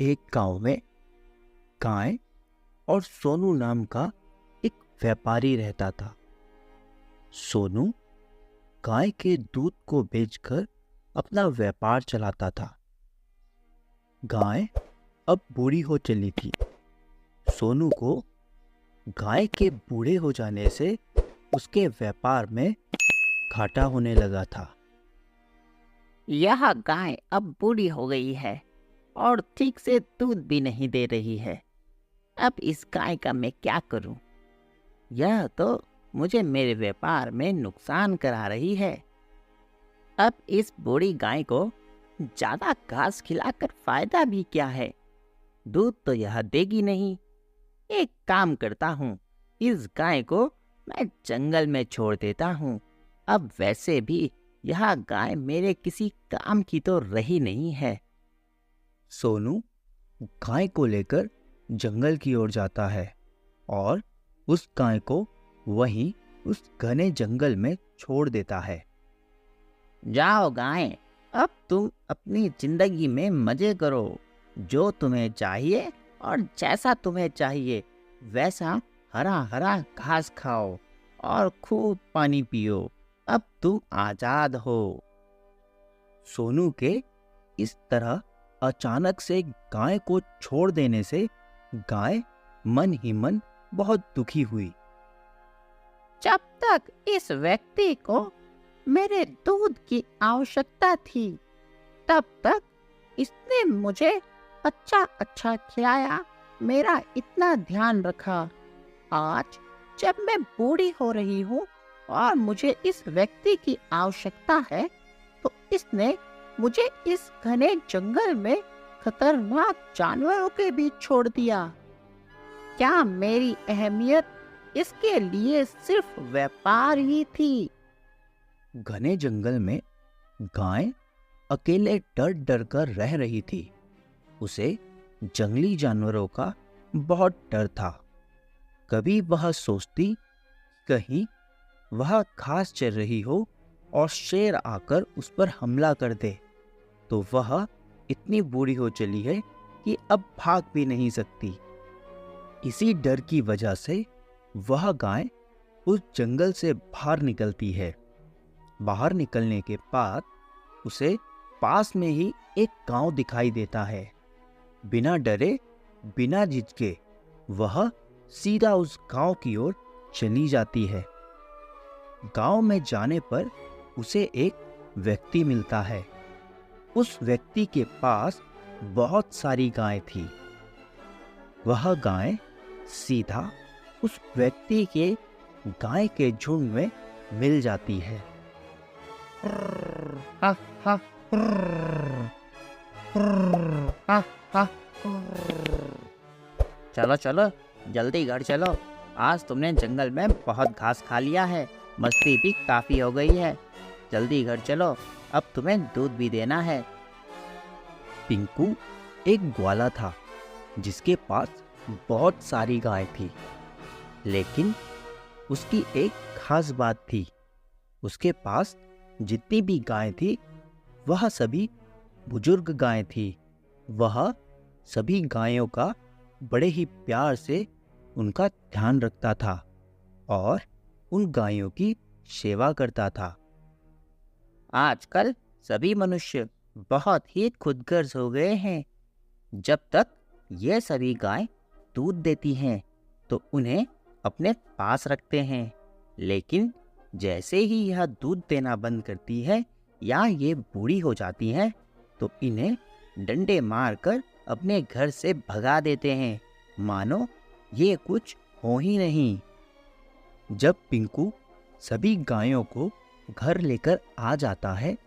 एक गांव में गाय और सोनू नाम का एक व्यापारी रहता था। सोनू गाय के दूध को बेचकर अपना व्यापार चलाता था। गाय अब बूढ़ी हो चली थी। सोनू को गाय के बूढ़े हो जाने से उसके व्यापार में घाटा होने लगा था। यह गाय अब बूढ़ी हो गई है और ठीक से दूध भी नहीं दे रही है। अब इस गाय का मैं क्या करूं? यह तो मुझे मेरे व्यापार में नुकसान करा रही है। अब इस बूढ़ी गाय को ज्यादा घास खिलाकर फायदा भी क्या है? दूध तो यह देगी नहीं। एक काम करता हूँ, इस गाय को मैं जंगल में छोड़ देता हूँ। अब वैसे भी यह गाय मेरे किसी काम की तो रही नहीं है। सोनू गाय को लेकर जंगल की ओर जाता है और उस गाय को वहीं उस घने जंगल में छोड़ देता है। जाओ गाय, अब तुम अपनी जिंदगी में मजे करो। जो तुम्हें चाहिए और जैसा तुम्हें चाहिए वैसा हरा हरा घास खाओ और खूब पानी पियो। अब तुम आजाद हो। सोनू के इस तरह अचानक से गाय को छोड़ देने से गाय मन ही मन बहुत दुखी हुई। जब तक इस व्यक्ति को मेरे दूध की आवश्यकता थी, तब तक इसने मुझे अच्छा अच्छा खिलाया, मेरा इतना ध्यान रखा। आज जब मैं बूढ़ी हो रही हूँ और मुझे इस व्यक्ति की आवश्यकता है, तो इसने मुझे इस घने जंगल में खतरनाक जानवरों के बीच छोड़ दिया। क्या मेरी अहमियत इसके लिए सिर्फ व्यापार ही थी? घने जंगल में गाय अकेले डर डर कर रह रही थी। उसे जंगली जानवरों का बहुत डर था। कभी वह सोचती कहीं वह घास चर रही हो और शेर आकर उस पर हमला कर दे, तो वह इतनी बूढ़ी हो चली है कि अब भाग भी नहीं सकती। इसी डर की वजह से वह गाय उस जंगल से बाहर निकलती है। बाहर निकलने के बाद उसे पास में ही एक गांव दिखाई देता है। बिना डरे बिना झिझके वह सीधा उस गांव की ओर चली जाती है। गांव में जाने पर उसे एक व्यक्ति मिलता है। उस व्यक्ति के पास बहुत सारी गाय थी। वह गाय सीधा उस व्यक्ति के गाय के झुंड में मिल जाती है। हा हा हा हा। चलो चलो, जल्दी घर चलो। आज तुमने जंगल में बहुत घास खा लिया है, मस्ती भी काफी हो गई है। जल्दी घर चलो, अब तुम्हें दूध भी देना है। पिंकू एक ग्वाला था जिसके पास बहुत सारी गाय थी, लेकिन उसकी एक खास बात थी। उसके पास जितनी भी गाय थी वह सभी बुजुर्ग गाय थी। वह सभी गायों का बड़े ही प्यार से उनका ध्यान रखता था और उन गायों की सेवा करता था। आजकल सभी मनुष्य बहुत ही खुदगर्ज हो गए हैं। जब तक ये सभी गाय दूध देती हैं तो उन्हें अपने पास रखते हैं, लेकिन जैसे ही यह दूध देना बंद करती है या ये बूढ़ी हो जाती हैं तो इन्हें डंडे मारकर अपने घर से भगा देते हैं, मानो ये कुछ हो ही नहीं। जब पिंकू सभी गायों को घर लेकर आ जाता है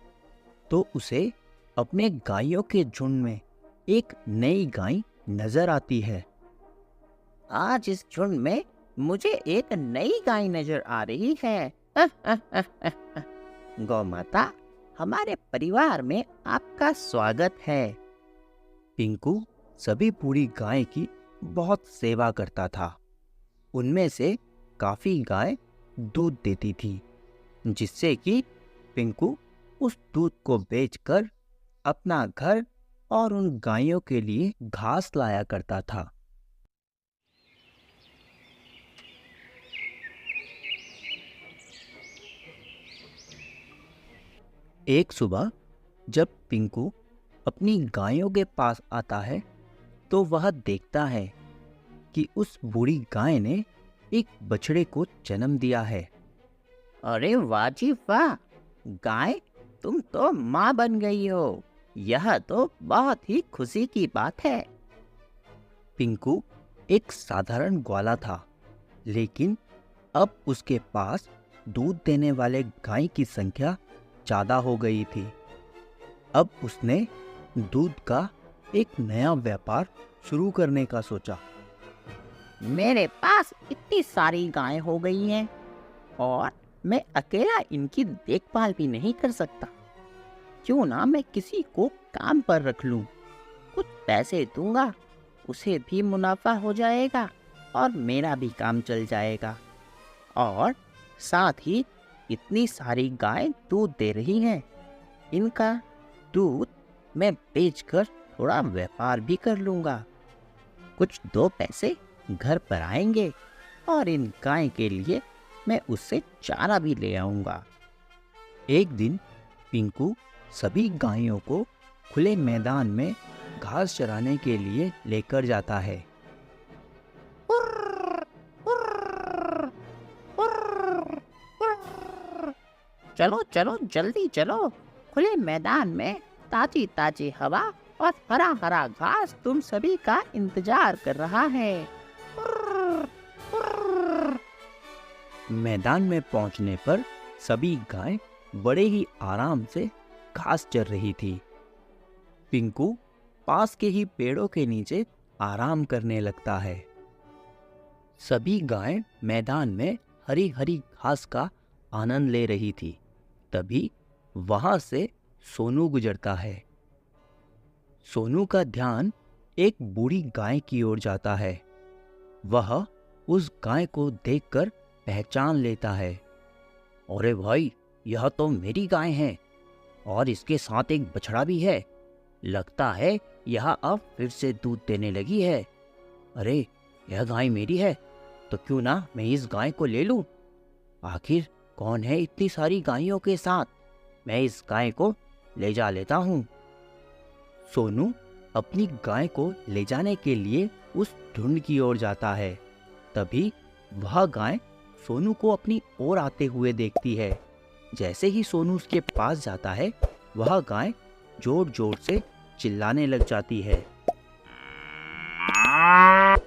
तो उसे अपने गायों के झुंड में एक नई गाय नजर आती है। आज इस झुंड में मुझे एक नई गाय नजर आ रही है। गौ माता, हमारे परिवार में आपका स्वागत है। पिंकू सभी बूढ़ी गाय की बहुत सेवा करता था। उनमें से काफी गाय दूध देती थी, जिससे कि पिंकू उस दूध को बेचकर अपना घर और उन गायों के लिए घास लाया करता था। एक सुबह जब पिंकू अपनी गायों के पास आता है तो वह देखता है कि उस बूढ़ी गाय ने एक बछड़े को जन्म दिया है। अरे वाह जी वाह, गाय तुम तो माँ बन गई हो। यह तो बहुत ही खुशी की बात है। पिंकू एक साधारण ग्वाला था, लेकिन अब उसके पास दूध देने वाले गाय की संख्या ज़्यादा हो गई थी। अब उसने दूध का एक नया व्यापार शुरू करने का सोचा। मेरे पास इतनी सारी गायें हो गई हैं और मैं अकेला इनकी देखभाल भी नहीं कर सकता। क्यों ना मैं किसी को काम पर रख लूं। कुछ पैसे दूंगा, उसे भी मुनाफा हो जाएगा और मेरा भी काम चल जाएगा। और साथ ही इतनी सारी गायें दूध दे रही हैं, इनका दूध मैं बेचकर थोड़ा व्यापार भी कर लूंगा। कुछ 2 पैसे घर पर आएंगे और इन गाय के लिए मैं उससे चारा भी ले आऊंगा। एक दिन पिंकू सभी गायों को खुले मैदान में घास चराने के लिए लेकर जाता है। चलो चलो जल्दी चलो, खुले मैदान में ताजी ताजी हवा और हरा हरा घास तुम सभी का इंतजार कर रहा है। मैदान में पहुंचने पर सभी गायें बड़े ही आराम से घास चर रही थी। पिंकू पास के ही पेड़ों के नीचे आराम करने लगता है। सभी गायें मैदान में हरी हरी घास का आनंद ले रही थी। तभी वहां से सोनू गुजरता है। सोनू का ध्यान एक बूढ़ी गाय की ओर जाता है। वह उस गाय को देखकर पहचान लेता है। अरे भाई, यह तो मेरी गाय है और इसके साथ एक बछड़ा भी है। लगता है यह अब फिर से दूध देने लगी है। अरे, यह गाय मेरी है, तो क्यों ना मैं इस गाय को ले लूं। आखिर कौन है इतनी सारी गायों के साथ? मैं इस गाय को ले जा लेता हूँ। सोनू अपनी गाय को ले जाने के लिए उस झुंड की ओर जाता है। तभी वह गाय सोनू को अपनी ओर आते हुए देखती है। जैसे ही सोनू उसके पास जाता है, वह गाय जोर जोर से चिल्लाने लग जाती है।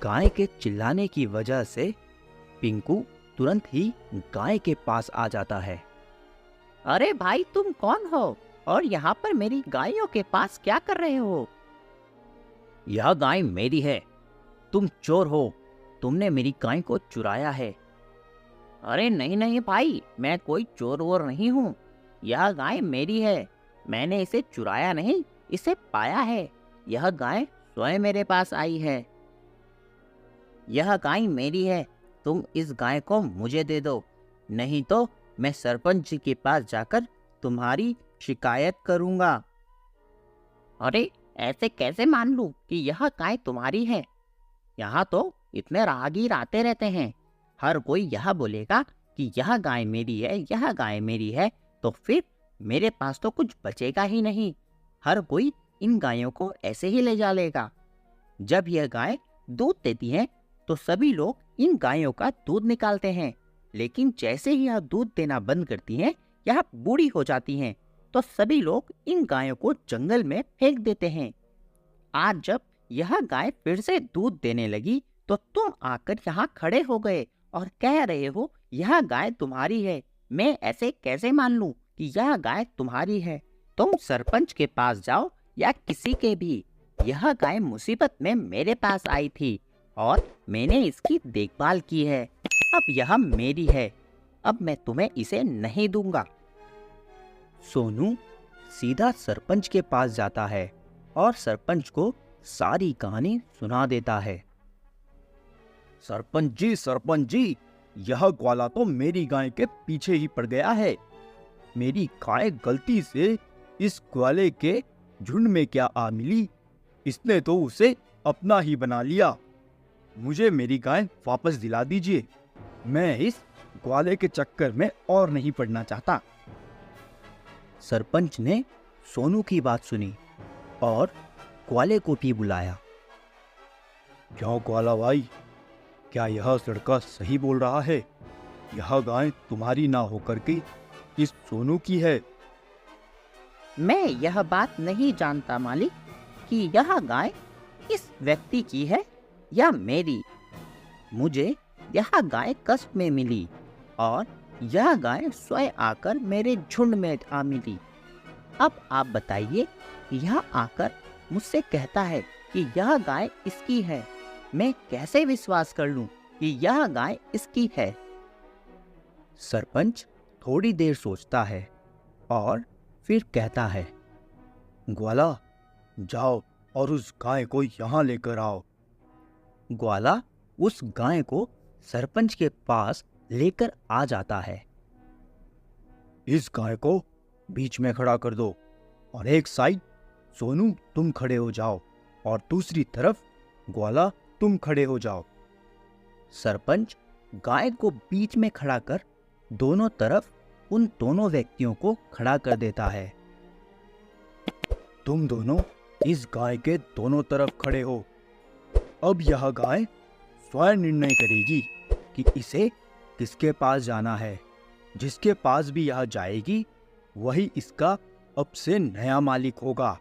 गाय के चिल्लाने की वजह से पिंकू तुरंत ही गाय के पास आ जाता है। अरे भाई, तुम कौन हो और यहाँ पर मेरी गायों के पास क्या कर रहे हो? यह गाय मेरी है, तुम चोर हो, तुमने मेरी गाय को चुराया है। अरे नहीं नहीं भाई, मैं कोई चोर वोर नहीं हूँ। यह गाय मेरी है, मैंने इसे चुराया नहीं, इसे पाया है। यह गाय स्वयं मेरे पास आई है। यह गाय मेरी है, तुम इस गाय को मुझे दे दो, नहीं तो मैं सरपंच जी के पास जाकर तुम्हारी शिकायत करूंगा। अरे, ऐसे कैसे मान लूं कि यह गाय तुम्हारी है? यहाँ तो इतने राहगीर आते रहते हैं, हर कोई यह बोलेगा कि यह गाय मेरी है, यह गाय मेरी है, तो फिर मेरे पास तो कुछ बचेगा ही नहीं। हर कोई इन गायों को ऐसे ही ले जा लेगा। जब यह गाय दूध देती है तो सभी लोग इन गायों का दूध निकालते हैं, लेकिन जैसे ही यह दूध देना बंद करती हैं, यह बूढ़ी हो जाती हैं, तो सभी लोग इन गायों को जंगल में फेंक देते हैं। आज जब यह गाय फिर से दूध देने लगी तो तुम आकर यहाँ खड़े हो गए और कह रहे हो यह गाय तुम्हारी है। मैं ऐसे कैसे मान लूं कि यह गाय तुम्हारी है? तुम सरपंच के पास जाओ या किसी के भी। यह गाय मुसीबत में मेरे पास आई थी और मैंने इसकी देखभाल की है। अब यह मेरी है, अब मैं तुम्हें इसे नहीं दूंगा। सोनू सीधा सरपंच के पास जाता है और सरपंच को सारी कहानी सुना देता है। सरपंच जी, यह ग्वाला तो मेरी गाय के पीछे ही पड़ गया है। मेरी गाय गलती से इस ग्वाले के झुंड में क्या आ मिली, इसने तो उसे अपना ही बना लिया। मुझे मेरी गाय वापस दिला दीजिए। मैं इस ग्वाले के चक्कर में और नहीं पड़ना चाहता। सरपंच ने सोनू की बात सुनी और ग्वाले को भी बुलाया। क्यों ग्वाला भाई, क्या यह लड़का सही बोल रहा है? यह गाय तुम्हारी ना होकर के इस सोनू की है। मैं यह बात नहीं जानता मालिक कि यह गाय इस व्यक्ति की है या मेरी। मुझे यह गाय कष्ट में मिली और यह गाय स्वयं आकर मेरे झुंड में आ मिली। अब आप बताइए, यह आकर मुझसे कहता है कि यह गाय इसकी है। मैं कैसे विश्वास कर लूं कि यह गाय इसकी है? सरपंच थोड़ी देर सोचता है और फिर कहता है, ग्वाला, जाओ और उस गाय को यहाँ लेकर आओ। ग्वाला उस गाय को सरपंच के पास लेकर आ जाता है। इस गाय को बीच में खड़ा कर दो और एक साइड सोनू तुम खड़े हो जाओ और दूसरी तरफ ग्वाला तुम खड़े हो जाओ। सरपंच गाय को बीच में खड़ा कर दोनों तरफ उन दोनों व्यक्तियों को खड़ा कर देता है। तुम दोनों इस गाय के दोनों तरफ खड़े हो। अब यह गाय स्वयं निर्णय करेगी कि इसे किसके पास जाना है। जिसके पास भी यह जाएगी वही इसका अब से नया मालिक होगा।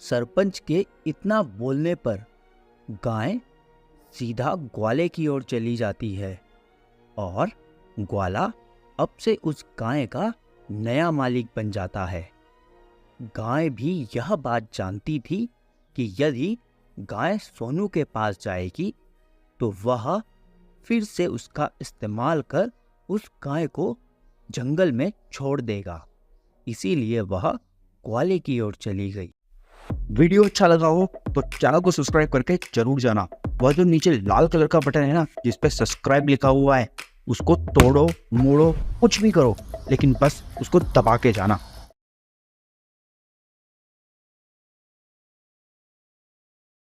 सरपंच के इतना बोलने पर गाय सीधा ग्वाले की ओर चली जाती है और ग्वाला अब से उस गाय का नया मालिक बन जाता है। गाय भी यह बात जानती थी कि यदि गाय सोनू के पास जाएगी तो वह फिर से उसका इस्तेमाल कर उस गाय को जंगल में छोड़ देगा। इसीलिए वह ग्वाले की ओर चली गई। वीडियो अच्छा लगा हो तो चैनल को सब्सक्राइब करके जरूर जाना। वह जो नीचे लाल कलर का बटन है ना, जिस पे सब्सक्राइब लिखा हुआ है, उसको तोड़ो मोड़ो कुछ भी करो, लेकिन बस उसको दबा के जाना।